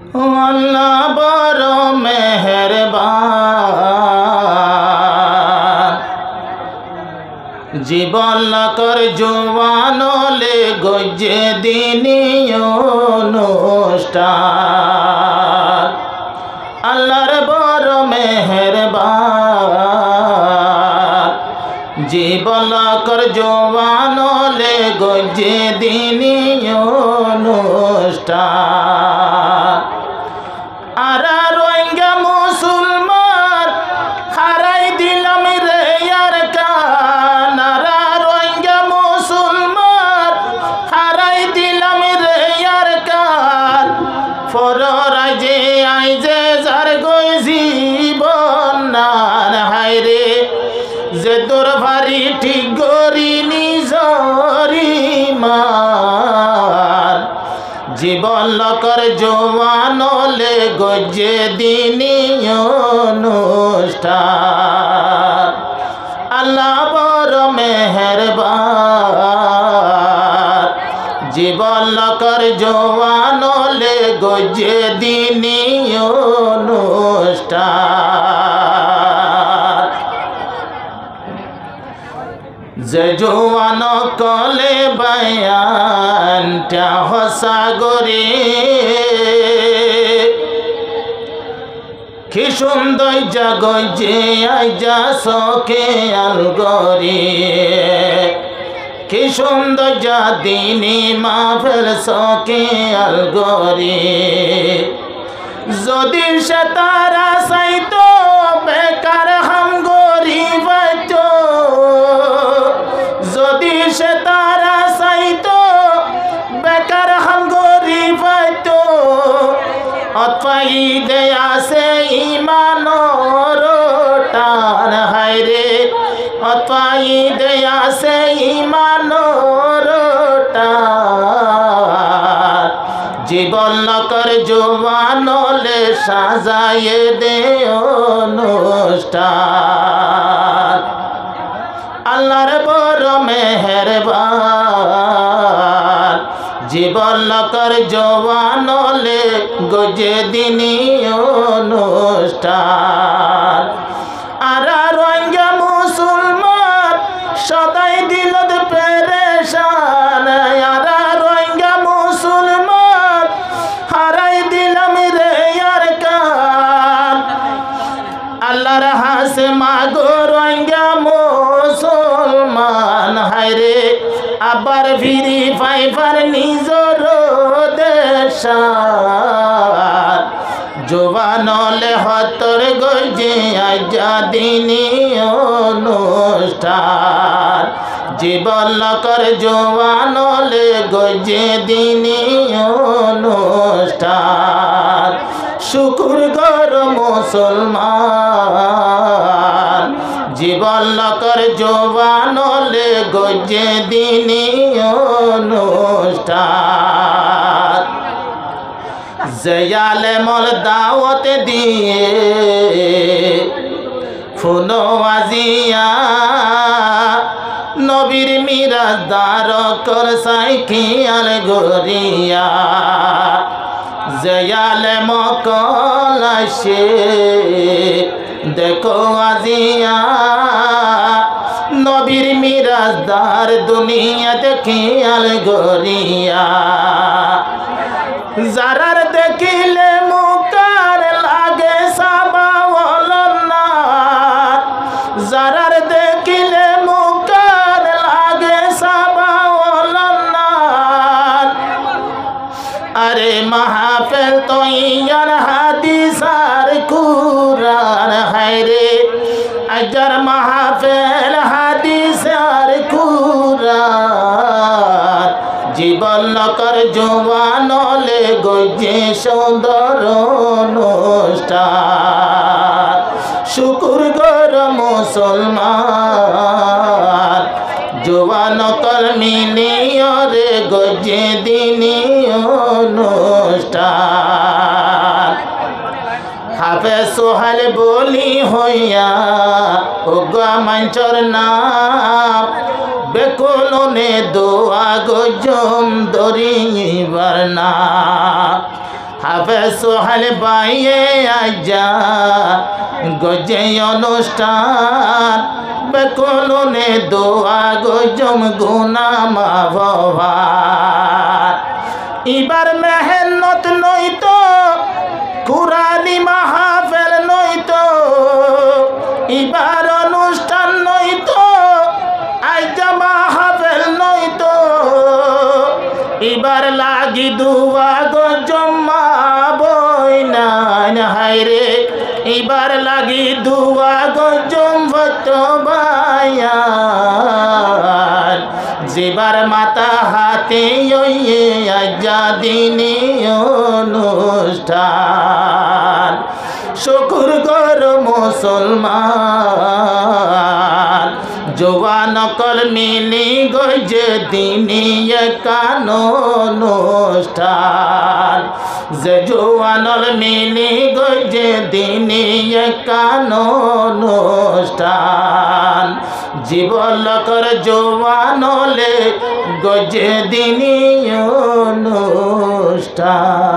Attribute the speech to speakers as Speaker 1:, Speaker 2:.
Speaker 1: ও আল্লাহ বড় মেহেরবান, জীবন লাকর জোয়ানলে গজে দিনী অনুষ্ঠান। আল্লাহর বড় মেহেরবান, জীবন লাকর জোয়ানলে গজে দিনী অনুষ্ঠান। আরা রোহিঙ্গা মুসলমান হারাই দিলাম রে আর কান, আরা রোহিঙ্গা মুসলমান হারাই দিলাম রে আর কান। ফরাজে আইজে যার গই জীবন নান হায়রে, যে তোর ভারি ঠিক গরি নিজরি মান। জীবন লকর জোয়ানলে গজে দিনী অনুষ্ঠান। আল্লাহ বড় মেহেরবান, জীবন লকর জোয়ানলে গজে দিনী অনুষ্ঠান। যে জোয়ান কলে বায়ানটা হসাগরে, কি সুন্দর জাগই যে আইজা সকে আলগরে, কি সুন্দর যা দিনী মাফের সকে আলগরে। যদি সে তারা সাইতো বেকার হাম গরিব হইতো, যদি সে তারা সাইতো বেকার হাম গরিব হইতো। অতপাই দেয়া সে ইমানোর টান হায়রে, অতপাই দেয়া সে ইমানোর টান। জীবন লকর জোয়ানলে সাজায়ে দে অনুষ্ঠান। আল্লাহর বড় মেহেরবান, জীবন লকর জোয়ানলে গজে দিনী অনুষ্ঠান। আরা রোহিঙ্গা মুসলমান সদাই দিলত পেরেশান, আরা রোহিঙ্গা মুসলমান হারাই দিলাম রে আর কান। আল্লাহর হাসে মাগো রোহিঙ্গা মুসলমান হায়রে, আবার ফিরি ফাইফার নিজর দেশান। জোয়ানলে হতর গজে আইজা দিনী অনুষ্ঠান। জীবন লকর জোয়ানলে গজে দিনী অনুষ্ঠান। শুকুর গর মুসলমান, জীবন লকর জোয়ানলে গজে দিনী অনুষ্ঠান। জয়ালে মল দাওয়াত দিয়ে ফুনো আজিয়া, নবীর মিরাজদার কর সাইকিয়াল গরিয়া। জয়ালে মকল আসে দেখো আজিয়া, নবীর মিরাজদার দুনিয়া দেখিয়াল গরিয়া। যারার দেখিলে মুকার লাগে সাবাওয়াল্লাহ, যারার দেখিলে মুকার লাগে সাবাওয়াল্লাহ। আরে মাহফিল তো ইয়ার হাদিস আর কুরআন হায়রে, আজর মাহফিল হাদিস আর কুরআন। জীবন লকর জোয়ানলে গজে সুন্দর অনুষ্ঠান। শুকুর গর মুসলমান, জোয়ান কর মিলিয়রে গজে দিনী অনুষ্ঠান। হাফেজ সোহাল বলি হইয়া ওগা মঞ্চর নাম, বেকুলনে দোয়া গজম দরিবার না। হাফেজ সোহেল বাইয়ে আজা গজে অনুষ্ঠান বেকলনে দোয়া গজম গুনা মাফার এবার মেহনত নইতো কুরানি মাহফিল নইতো এবার অনুষ্ঠান নইতো আইজা মাহফিল নইতো এবার লাগি দুয়া গজমা বইনা হায়রে এবার লাগি দুয়া গজম ভতবায়ান যেবার মাতা হাতে ওয়ে আজাদিনী অনুষ্ঠান শুকুর কর মুসলমান জওয়ান কল মিলি গজে দিনী কানুন অনুষ্ঠান যে জওয়ানল মিলি গজে দিনী কানুন অনুষ্ঠান জীবলকর জওয়ানলে গজে দিনী অনুষ্ঠান।